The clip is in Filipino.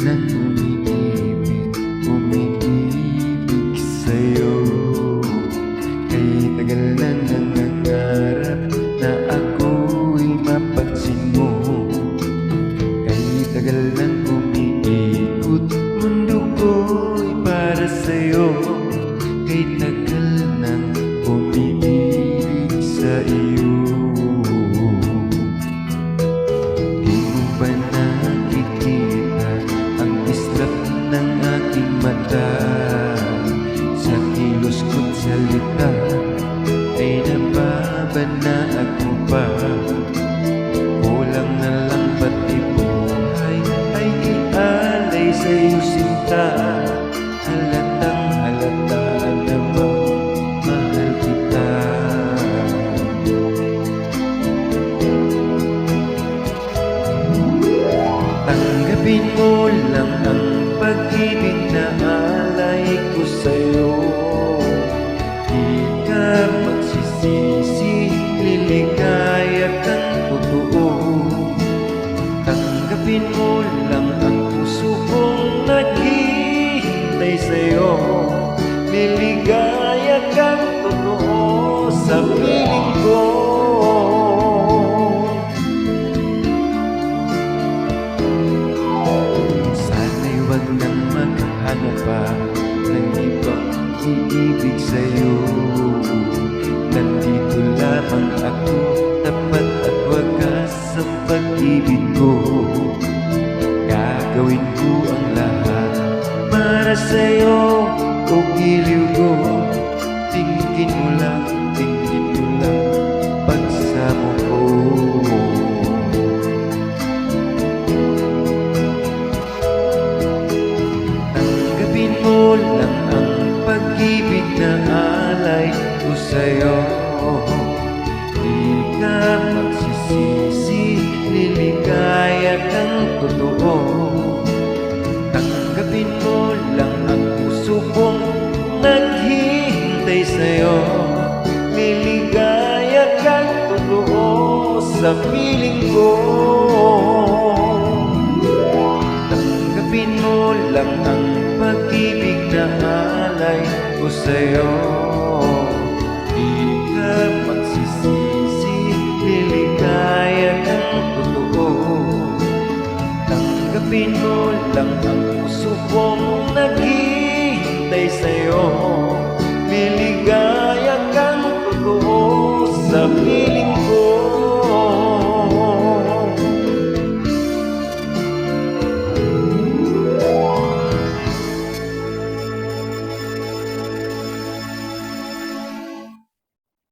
na umiibig sa'yo. Kay tagal na nangangarap na ako'y mapansin mo. Kay tagal na umiikot mundo ko'y para sa'yo. Kay tagal na umiibig sa iyo. Di mo ba nakikita ang islap ng aking mata? Sa kilos ko't salita ay nababanaan mo pa. Kulang na lang pati buhay ay ialay sa'yo sinta. Halatang halata na bang mahal kita. Tanggapin mo lang ang pag-ibig na alay ko sa'yo. Di ka magsisisi, liligaya kang totoo. Tanggapin mo lang ang puso kong naghihintay sa'yo. Liligaya kang totoo sa piling ko. Sana'y wag nang maghanap pa ng ibang iibig sa'yo. Nandito lamang ako, tapat at wagas sa pag-ibig ko. Gagawin ko ang lahat para sa'yo, o giliw ko. Tingin mo lang pagsamo ko. Tanggapin mo lang ang pag-ibig na alay ko sa'yo. Di ka magsisisi, liligaya kang totoo. Tanggapin mo lang ang puso kong naghihintay sa'yo. Liligaya kang totoo sa piling ko. Tanggapin mo lang ang pag-ibig na alay ko sa'yo. Di ka magsisisi, liligaya kang totoo. Tanggapin mo lang ang puso kong naghihintay sa'yo.